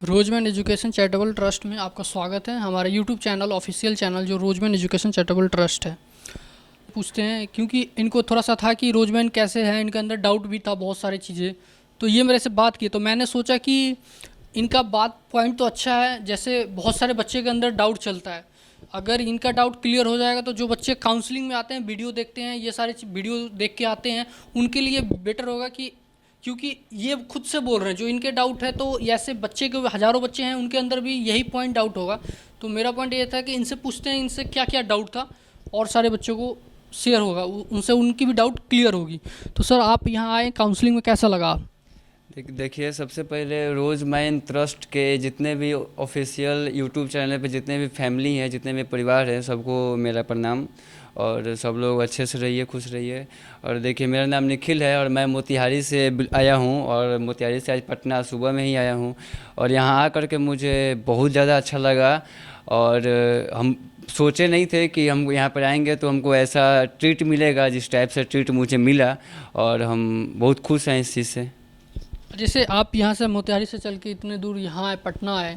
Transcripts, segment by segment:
रोजमैन education charitable trust में आपका स्वागत है। हमारा यूट्यूब चैनल ऑफिशियल चैनल जो रोजमैन एजुकेशन चैरिटेबल ट्रस्ट है। पूछते हैं क्योंकि इनको थोड़ा सा था कि रोजमैन कैसे है, इनके अंदर डाउट भी था बहुत सारी चीज़ें। तो ये मेरे से बात की तो मैंने सोचा कि इनका बात पॉइंट तो अच्छा है। जैसे बहुत सारे बच्चे के अंदर डाउट चलता है, अगर इनका डाउट क्लियर हो जाएगा तो जो बच्चे काउंसलिंग में आते हैं, वीडियो देखते हैं, ये सारे वीडियो देख के आते हैं, उनके लिए बेटर होगा कि क्योंकि ये खुद से बोल रहे हैं जो इनके डाउट है। तो ऐसे बच्चे के हज़ारों बच्चे हैं, उनके अंदर भी यही पॉइंट डाउट होगा। तो मेरा पॉइंट ये था कि इनसे पूछते हैं इनसे क्या क्या डाउट था, और सारे बच्चों को शेयर होगा, उनसे उनकी भी डाउट क्लियर होगी। तो सर आप यहाँ आए, काउंसलिंग में कैसा लगा? देखिए, सबसे पहले रोजमैन ट्रस्ट के जितने भी ऑफिशियल यूट्यूब चैनल पे जितने भी फैमिली हैं, जितने भी परिवार हैं, सबको मेरा प्रणाम। और सब लोग अच्छे से रहिए, खुश रहिए। और देखिए, मेरा नाम निखिल है और मैं मोतिहारी से आया हूँ, और मोतिहारी से आज पटना सुबह में ही आया हूँ। और यहाँ आकर के मुझे बहुत ज़्यादा अच्छा लगा। और हम सोचे नहीं थे कि हम यहाँ पर आएंगे तो हमको ऐसा ट्रीट मिलेगा जिस टाइप से ट्रीट मुझे मिला, और हम बहुत खुश हैं इस चीज़ से। जैसे आप यहाँ से मोतिहारी से चल के इतने दूर यहाँ आए, पटना आए,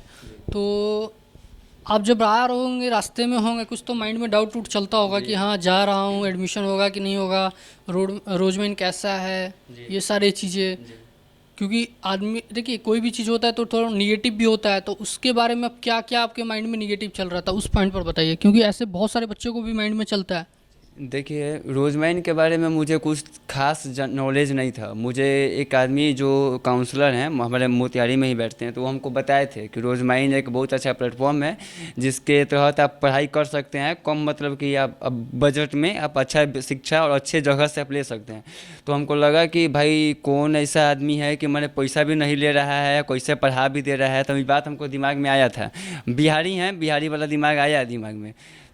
तो आप जब आ रहे होंगे, रास्ते में होंगे, कुछ तो माइंड में डाउट टूट चलता होगा कि हाँ जा रहा हूँ, एडमिशन होगा कि नहीं होगा, रोजमैन कैसा है, ये सारी चीज़ें। क्योंकि आदमी देखिए कोई भी चीज़ होता है तो थोड़ा निगेटिव भी होता है, तो उसके बारे में अब क्या क्या आपके माइंड में निगेटिव चल रहा था उस पॉइंट पर बताइए, क्योंकि ऐसे बहुत सारे बच्चों को भी माइंड में चलता है। देखिए, रोजमैन के बारे में मुझे कुछ खास नॉलेज नहीं था। मुझे एक आदमी जो काउंसलर हैं, हमारे मोतिहारी में ही बैठते हैं, तो वो हमको बताए थे कि रोजमैन एक बहुत अच्छा प्लेटफॉर्म है जिसके तहत आप पढ़ाई कर सकते हैं कम, मतलब कि आप बजट में आप अच्छा शिक्षा और अच्छे जगह से आप ले सकते हैं। तो हमको लगा कि भाई कौन ऐसा आदमी है कि मैंने पैसा भी नहीं ले रहा है, कैसे पढ़ा भी दे रहा है। तो ये बात हमको दिमाग में आया था। बिहारी हैं, बिहारी वाला दिमाग आया दिमाग में।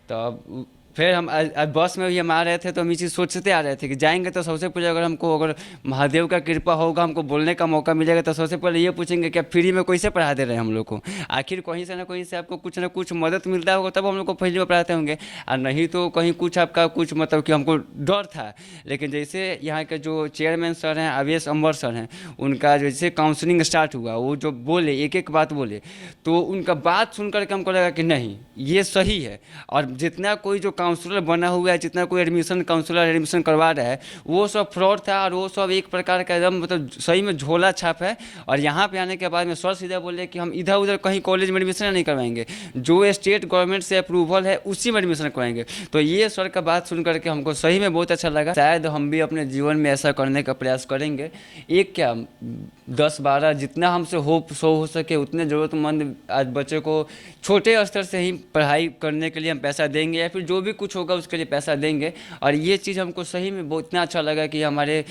तो अब फिर हम आज बस में भी हम आ रहे थे तो हम ये चीज़ सोचते आ रहे थे कि जाएंगे तो सबसे पहले अगर महादेव का कृपा होगा, हमको बोलने का मौका मिलेगा, तो सबसे पहले ये पूछेंगे कि आप फ्री में कैसे पढ़ा दे रहे हैं हम लोग को। आखिर कहीं से ना कहीं से आपको कुछ ना कुछ मदद मिलता होगा तब हम लोग को पहले में पढ़ाते होंगे, और नहीं तो कहीं कुछ आपका कुछ मतलब कि हमको डर था। लेकिन जैसे यहाँ के जो चेयरमैन सर हैं, अवेश अम्बर सर हैं, उनका जैसे काउंसलिंग स्टार्ट हुआ, वो जो बोले एक एक बात बोले, तो उनका बात सुन करके हमको लगा कि नहीं ये सही है। और जितना कोई जो काउंसलर बना हुआ है, जितना कोई एडमिशन काउंसलर एडमिशन करवा रहा है, वो सब फ्रॉड था, और वो सब एक प्रकार का एकदम मतलब सही में झोला छाप है। और यहाँ पे आने के बाद में सर सीधा बोले कि हम इधर उधर कहीं कॉलेज में एडमिशन नहीं करवाएंगे, जो स्टेट गवर्नमेंट से अप्रूवल है उसी में एडमिशन करवाएंगे। तो ये सर का बात सुन करके हमको सही में बहुत अच्छा लगा। शायद हम भी अपने जीवन में ऐसा करने का प्रयास करेंगे। एक क्या 10-12 जितना हमसे हो सके उतने ज़रूरतमंद आज बच्चे को छोटे स्तर से ही पढ़ाई करने के लिए हम पैसा देंगे, या फिर जो भी कुछ होगा उसके लिए पैसा देंगे। और ये चीज़ हमको सही में बहुत इतना अच्छा लगा कि हमारे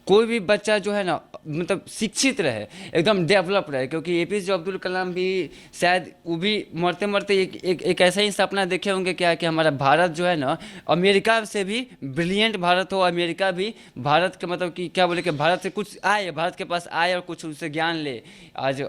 कोई भी बच्चा जो है ना, मतलब शिक्षित रहे, एकदम डेवलप रहे। क्योंकि APJ अब्दुल कलाम भी शायद वो भी मरते मरते एक ऐसा ही सपना देखे होंगे क्या कि हमारा भारत जो है ना, अमेरिका से भी ब्रिलियंट भारत हो, अमेरिका भी भारत के मतलब कि क्या बोले कि भारत से कुछ आए, भारत के पास आए और कुछ उनसे ज्ञान ले। आज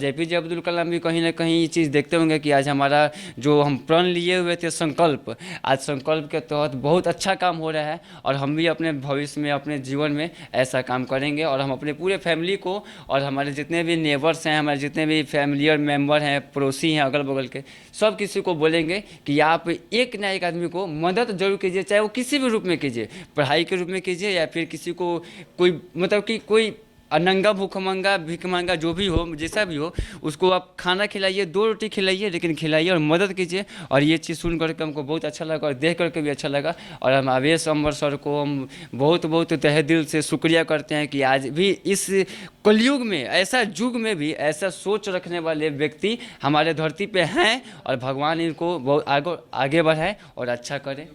APJ अब्दुल कलाम भी कहीं ना कहीं ये चीज़ देखते होंगे कि आज हमारा जो हम प्रण लिए हुए थे संकल्प, आज संकल्प के तहत बहुत अच्छा काम हो रहा है। और हम भी अपने भविष्य में, अपने जीवन में ऐसा काम करेंगे, और हम अपने पूरे फैमिली को और हमारे जितने भी नेबर्स हैं, हमारे जितने भी फैमिलियर मेंबर हैं, पड़ोसी हैं अगल बगल के, सब किसी को बोलेंगे कि आप एक ना एक आदमी को मदद जरूर कीजिए, चाहे वो किसी भी रूप में कीजिए, पढ़ाई के रूप में कीजिए, या फिर किसी को कोई मतलब कि कोई नंगा भूखमंगा भीख मांगा जो भी हो, जैसा भी हो, उसको आप खाना खिलाइए, 2 रोटी खिलाइए, लेकिन खिलाइए और मदद कीजिए। और ये चीज़ सुन करके हमको बहुत अच्छा लगा और देख करके भी अच्छा लगा। और हम अवेश अम्बर सर को हम बहुत बहुत तहे दिल से शुक्रिया करते हैं कि आज भी इस कलयुग में, ऐसा युग में भी ऐसा सोच रखने वाले व्यक्ति हमारे धरती पे हैं, और भगवान इनको बहुत आगे बढ़ाए और अच्छा करें।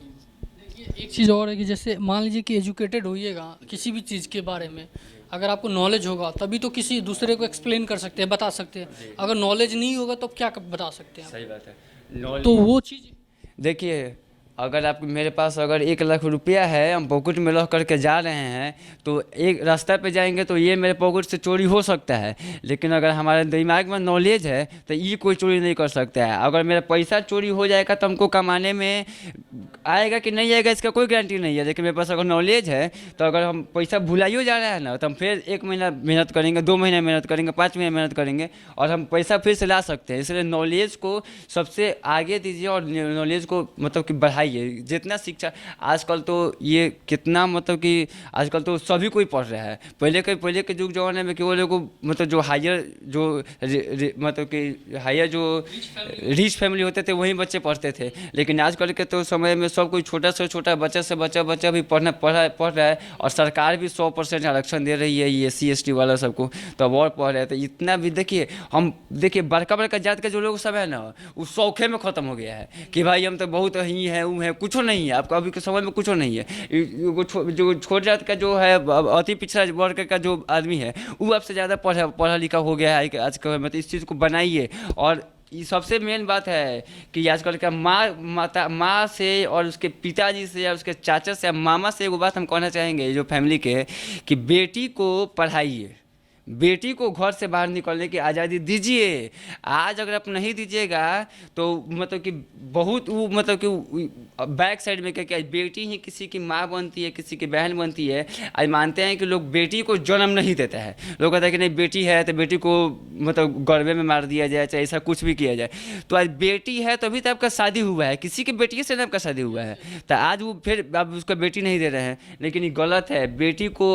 एक चीज़ और है कि जैसे मान लीजिए कि एजुकेटेड होइएगा किसी भी चीज़ के बारे में, अगर आपको नॉलेज होगा तभी तो किसी दूसरे को एक्सप्लेन कर सकते हैं, बता सकते हैं। अगर नॉलेज नहीं होगा तो क्या बता सकते हैं? सही बात है। तो वो चीज़ देखिए, अगर आप मेरे पास अगर 1 लाख रुपया है, हम पॉकेट में रख करके जा रहे हैं, तो एक रास्ता पे जाएंगे तो ये मेरे पॉकेट से चोरी हो सकता है। लेकिन अगर हमारे दिमाग में नॉलेज है तो ये कोई चोरी नहीं कर सकता है। अगर मेरा पैसा चोरी हो जाएगा तो हमको कमाने में आएगा कि नहीं आएगा इसका कोई गारंटी नहीं है, लेकिन मेरे पास अगर नॉलेज है तो अगर हम पैसा भुलाइयो जा रहा है ना तो हम फिर 1 महीना मेहनत करेंगे, 2 महीने मेहनत करेंगे, 5 महीने मेहनत करेंगे और हम पैसा फिर से ला सकते हैं। इसलिए नॉलेज को सबसे आगे दीजिए और नॉलेज को मतलब कि बढ़ाइए। जितना शिक्षा आजकल तो ये कितना मतलब कि आजकल तो सभी कोई पढ़ रहा है। पहले के युग जमाने में केवल को मतलब जो हायर जो मतलब कि हायर जो रिच फैमिली होते थे वहीं बच्चे पढ़ते थे, लेकिन आजकल के तो समय में सब कोई छोटा से छोटा बच्चा भी पढ़ रहा है और सरकार भी 100% आरक्षण दे रही है ये SC ST वाला सबको, तो अब और पढ़ रहे हैं। तो इतना भी देखिए हम देखिए बड़का जात के जो लोग सब है ना वो शौखे में ख़त्म हो गया है कि भाई हम तो बहुत ही है वो है, कुछ नहीं है आपका अभी के समय में, कुछ नहीं है। जो छोट जात का जो है अति पिछड़ा वर्ग का जो आदमी है वो आपसे ज़्यादा पढ़ा लिखा हो गया है आज के मतलब इस चीज़ को बनाइए। और ये सबसे मेन बात है कि आजकल का माँ से और उसके पिताजी से या उसके चाचा से या मामा से एगो बात हम कहना चाहेंगे जो फैमिली के, कि बेटी को पढ़ाइए, बेटी को घर से बाहर निकलने की आज़ादी दीजिए। आज अगर आप नहीं दीजिएगा तो मतलब कि बहुत वो मतलब कि बैक साइड में क्या बेटी ही किसी की माँ बनती है, किसी की बहन बनती है। आज मानते हैं कि लोग बेटी को जन्म नहीं देता है, लोग कहते हैं कि नहीं बेटी है तो बेटी को मतलब गड़बे में मार दिया जाए, चाहे ऐसा कुछ भी किया जाए। तो आज बेटी है तो अभी तो आपका शादी हुआ है, किसी की बेटी से आपका शादी हुआ है, तो आज वो फिर आप उसका बेटी नहीं दे रहे हैं, लेकिन ये गलत है। बेटी को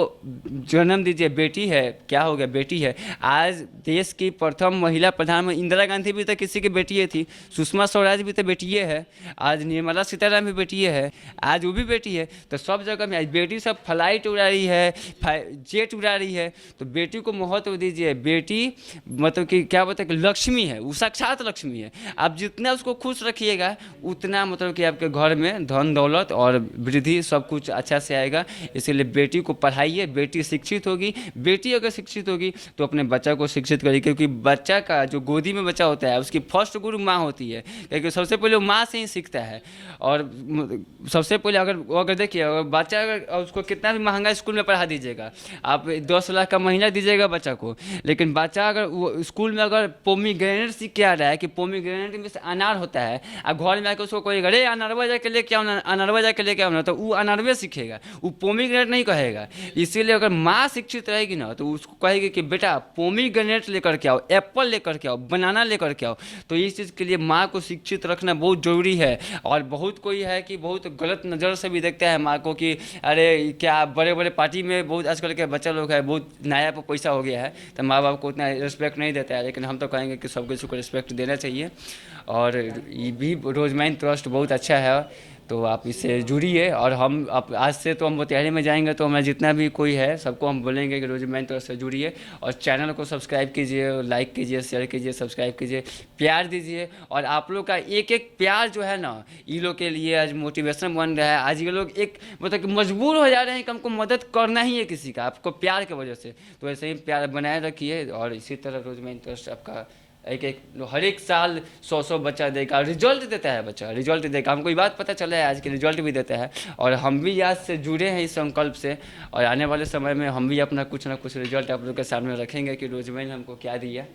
जन्म दीजिए, बेटी है क्या हो गया, बेटी है। आज देश की प्रथम महिला प्रधानमंत्री इंदिरा गांधी भी तो किसी की बेटी थी, सुषमा स्वराज भी तो बेटी है, आज निर्मला सीतारामन भी बेटी है, आज वो भी बेटी है। तो सब जगह में आज बेटी सब फ्लाइट उड़ा रही है, जेट उड़ा रही है, तो बेटी को महत्व दीजिए। बेटी मतलब कि क्या बोलते हैं कि लक्ष्मी है, वो साक्षात लक्ष्मी है। आप जितना उसको खुश रखिएगा उतना मतलब कि आपके घर में धन दौलत और वृद्धि सब कुछ अच्छा से आएगा। इसीलिए बेटी को पढ़ाइए, बेटी शिक्षित होगी, बेटी अगर शिक्षित होगी तो अपने बच्चा को शिक्षित करिए, क्योंकि बच्चा का जो गोदी में बच्चा होता है उसकी फर्स्ट गुरु माँ होती है, क्योंकि सबसे पहले वो माँ से ही सीखता है। और सबसे पहले अगर देखिए अगर बच्चा अगर उसको कितना भी महंगा स्कूल में पढ़ा दीजिएगा, आप 10 लाख का महीना दीजिएगा बच्चा को, लेकिन बच्चा अगर वो स्कूल में अगर पोमीग्रेनेट सीख के आ रहा है कि पोमीग्रेनेट में से अनार होता है, अब घर में आकर उसको कोई अरे अनारवा जाके लेके आओ ना, अनारवा जाके लेके आओ ना, तो वो अनारवे सीखेगा, वो पोमीग्रेनेट नहीं कहेगा। इसीलिए अगर माँ शिक्षित रहेगी ना तो उसको कहेगी कि बेटा पोमीग्रेनेट लेकर के आओ, एप्पल लेकर के आओ, बनाना लेकर के आओ। तो इस चीज़ के लिए माँ को शिक्षित रखना बहुत ज़रूरी है। और बहुत कोई है कि बहुत गलत नज़र से भी देखता है माँ को कि अरे क्या बड़े बड़े पार्टी में बहुत आजकल के बच्चा लोग है बहुत नया पर पैसा हो गया है, तो माँ बाप को उतना रिस्पेक्ट नहीं देता है, लेकिन हम तो कहेंगे कि सब किसी को रिस्पेक्ट देना चाहिए। और ये भी रोजमैन ट्रस्ट बहुत अच्छा है, तो आप इससे जुड़िए। और हम आप आज से तो हम मोतिहारी में जाएंगे तो हमें जितना भी कोई है सबको हम बोलेंगे कि रोजमैन ट्रस्ट से जुड़िए और चैनल को सब्सक्राइब कीजिए, लाइक कीजिए, शेयर कीजिए, सब्सक्राइब कीजिए, प्यार दीजिए। और आप लोग का एक एक प्यार जो है ना ये लोग के लिए आज मोटिवेशन बन रहा है। आज ये लोग एक मतलब कि मजबूर हो जा रहे हैं कि हमको मदद करना ही है किसी का, आपको प्यार की वजह से। तो ऐसे ही प्यार बनाए रखिए और इसी तरह रोजमैन ट्रस्ट आपका एक हर एक साल 100 बच्चा देगा, रिजल्ट देता है, बच्चा रिजल्ट देगा। हमको ये बात पता चला है आज के रिजल्ट भी देता है, और हम भी आज से जुड़े हैं इस संकल्प से। और आने वाले समय में हम भी अपना कुछ ना कुछ रिजल्ट आप लोग के सामने रखेंगे कि रोजमैन हमको क्या दिया।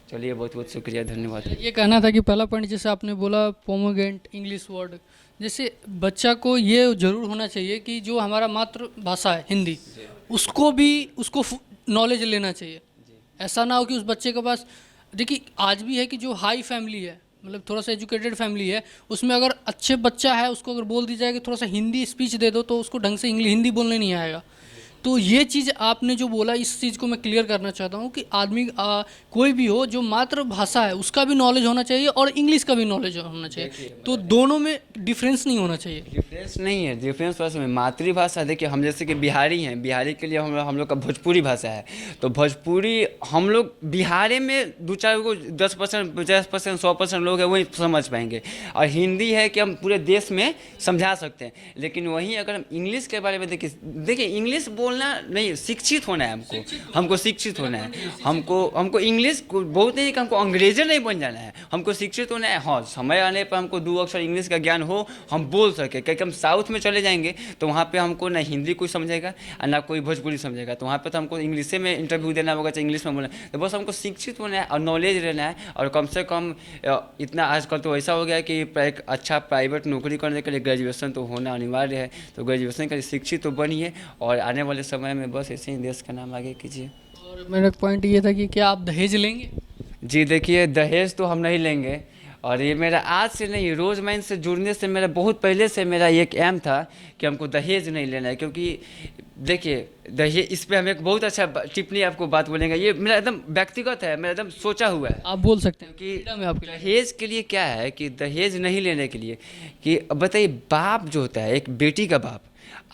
चलिए बहुत बहुत शुक्रिया, धन्यवाद। ये कहना था कि पहला पॉइंट जैसे आपने बोला पोमोग्रेनेट इंग्लिश वर्ड, जैसे बच्चा को ये ज़रूर होना चाहिए कि जो हमारा मातृभाषा है हिंदी उसको नॉलेज लेना चाहिए। ऐसा ना हो कि उस बच्चे के पास, देखिए आज भी है कि जो हाई फैमिली है मतलब थोड़ा सा एजुकेटेड फैमिली है उसमें अगर अच्छे बच्चा है उसको अगर बोल दी जाए कि थोड़ा सा हिंदी स्पीच दे दो तो उसको ढंग से हिंदी बोलने नहीं आएगा। तो ये चीज़ आपने जो बोला इस चीज़ को मैं क्लियर करना चाहता हूँ कि आदमी कोई भी हो जो मातृभाषा है उसका भी नॉलेज होना चाहिए और इंग्लिश का भी नॉलेज होना चाहिए। तो दोनों में डिफरेंस नहीं होना चाहिए। डिफरेंस नहीं है, डिफरेंस बस में मातृभाषा देखिए हम जैसे कि बिहारी हैं, बिहारी के लिए हम लोग का भोजपुरी भाषा है, तो भोजपुरी हम लोग बिहारी में 2-4 को 10%, 50%, 100% लोग हैं वही समझ पाएंगे। और हिंदी है कि हम पूरे देश में समझा सकते हैं। लेकिन वहीं अगर हम इंग्लिश के बारे में देखिए इंग्लिश बोलना नहीं, शिक्षित होना है हमको शिक्षित होना है। हमको इंग्लिश बहुत नहीं कि हमको अंग्रेजी नहीं बन जाना है, हमको शिक्षित होना है। हाँ, समय आने पर हमको 2 अक्षर इंग्लिश का ज्ञान हो, हम बोल सके, क्योंकि हम साउथ में चले जाएंगे तो वहाँ पे हमको ना हिंदी कोई समझेगा और ना कोई भोजपुरी समझेगा, तो वहाँ पे तो हमको इंग्लिश में इंटरव्यू देना होगा, चाहे इंग्लिश में बोलना। तो बस हमको शिक्षित होना है और नॉलेज रहना है, और कम से कम इतना आजकल तो ऐसा हो गया है कि एक अच्छा प्राइवेट नौकरी करने के लिए ग्रेजुएशन तो होना अनिवार्य है। तो ग्रेजुएशन के लिए शिक्षित तो बनिए, और आने वाले समय में बस ऐसे ही देश का नाम आगे कीजिए। और मेरा पॉइंट ये था कि क्या आप दहेज लेंगे? जी देखिए, दहेज तो हम नहीं लेंगे, और ये मेरा आज से नहीं, रोजमैन से जुड़ने से मेरा बहुत पहले से मेरा एक एम था कि हमको दहेज नहीं लेना है। क्योंकि देखिए, दहेज, इस पे हम एक बहुत अच्छा टिप्पणी आपको बात बोलेंगे, ये मेरा एकदम व्यक्तिगत है, मेरा एकदम सोचा हुआ है। आप बोल सकते हैं कि मैं आपके लिए। दहेज के लिए क्या है कि दहेज नहीं लेने के लिए कि अब बताइए, बाप जो होता है, एक बेटी का बाप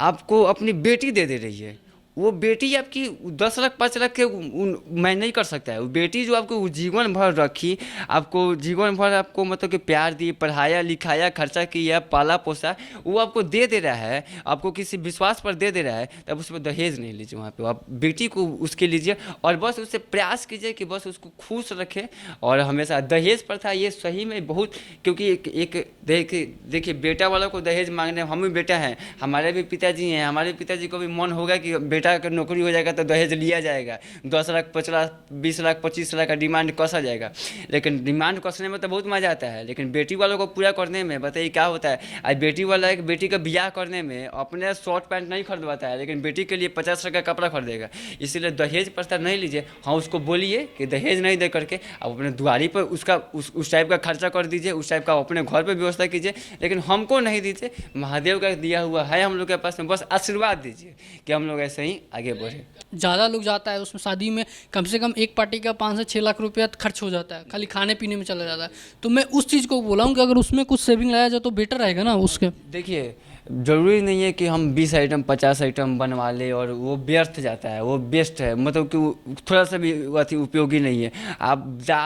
आपको अपनी बेटी दे रही है, वो बेटी आपकी 10 लाख 5 लाख के मैं नहीं कर सकता है। वो बेटी जो आपको जीवन भर रखी, आपको जीवन भर आपको मतलब कि प्यार दी, पढ़ाया लिखाया, खर्चा किया, पाला पोसा, वो आपको दे रहा है, आपको किसी विश्वास पर दे रहा है, तब उस पर दहेज नहीं लीजिए। वहाँ पे आप बेटी को उसके लीजिए, और बस उससे प्रयास कीजिए कि बस उसको खुश रखे। और हमेशा दहेज प्रथा ये सही में बहुत, क्योंकि एक देखिए बेटा वाला को दहेज मांगने, हम भी बेटा हैं, हमारे भी पिताजी हैं, हमारे पिताजी को भी मन होगा कि बेटा का नौकरी हो जाएगा तो दहेज लिया जाएगा, 10 लाख 5 लाख 20 लाख 25 लाख का डिमांड कसा जाएगा। लेकिन डिमांड कसने में तो बहुत मज़ा आता है, लेकिन बेटी वालों को पूरा करने में बताइए क्या होता है। आज बेटी वाला एक बेटी का ब्याह करने में अपने शॉर्ट पैंट नहीं खरीदवाता है, लेकिन बेटी के लिए 50 लाख का कपड़ा खरीदेगा। इसीलिए दहेज प्रस्ताव नहीं लीजिए। हाँ, उसको बोलिए कि दहेज नहीं दे करके आप अपने द्वारी पर उसका उस टाइप का खर्चा कर दीजिए, उस टाइप का अपने घर पर व्यवस्था कीजिए, लेकिन हमको नहीं दीजिए। महादेव का दिया हुआ है हम लोग के पास में, बस आशीर्वाद दीजिए कि हम लोग ऐसे ही आगे बढ़े। ज़्यादा लोग जाता है उसमें, शादी में कम से कम एक पार्टी का 5 से 6 लाख रुपया खर्च हो जाता है, खाली खाने पीने में चला जाता है। तो मैं उस चीज़ को बोला हूँ कि अगर उसमें कुछ सेविंग लाया जाए तो बेटर रहेगा ना उसके। देखिए, ज़रूरी नहीं है कि हम 20 आइटम 50 आइटम बनवा लें और वो व्यर्थ जाता है, वो बेस्ट है, मतलब कि वो थोड़ा सा भी अति उपयोगी नहीं है। आप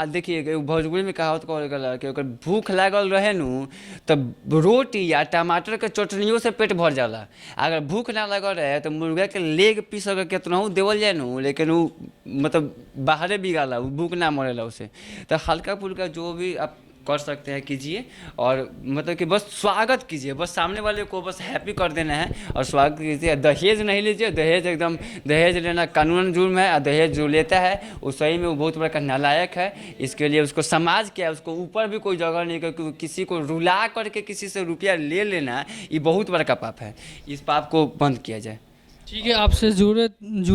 देखिए, भोजपुरी में कहावत कहल कि अगर भूख लागल रहे नु तब रोटी या टमाटर के चटनियों से पेट भर जाला। अगर भूख ना लगल रहे तो मुर्गा के लेग पीस अगर केतनहू देवल जाए नु, लेकिन वो मतलब बाहरे बिगाला, वो भूख ना मरेला उसे। तो हल्का फुल्का जो भी आप कर सकते हैं कीजिए, और मतलब कि बस स्वागत कीजिए, बस सामने वाले को बस हैप्पी कर देना है और स्वागत कीजिए। दहेज नहीं लीजिए, दहेज लेना कानूनन जुर्म है, और दहेज जो लेता है वो सही में वो बहुत बड़ा का नालायक है। इसके लिए उसको समाज क्या है, उसको ऊपर भी कोई जगह नहीं, क्योंकि किसी को रुला करके किसी से रुपया ले लेना ये बहुत बड़ा का पाप है। इस पाप को बंद किया जाए। ठीक है, आपसे जुड़े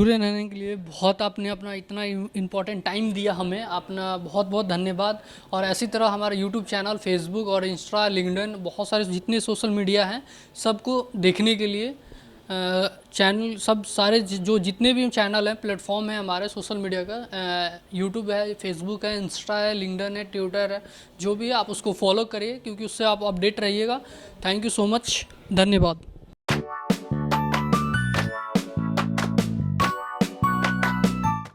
रहने के लिए बहुत आपने अपना इतना इम्पोर्टेंट टाइम दिया हमें, अपना बहुत बहुत धन्यवाद। और ऐसी तरह हमारा यूट्यूब चैनल, फेसबुक और इंस्टा, लिंक्डइन, बहुत सारे जितने सोशल मीडिया हैं सबको देखने के लिए चैनल, सब सारे जो जितने भी चैनल हैं, प्लेटफॉर्म है हमारे सोशल मीडिया का, यूट्यूब है, फेसबुक है, इंस्टा है, लिंक्डइन है, ट्विटर है, जो भी है आप उसको फॉलो करिए, क्योंकि उससे आप अपडेट रहिएगा। थैंक यू सो मच, धन्यवाद।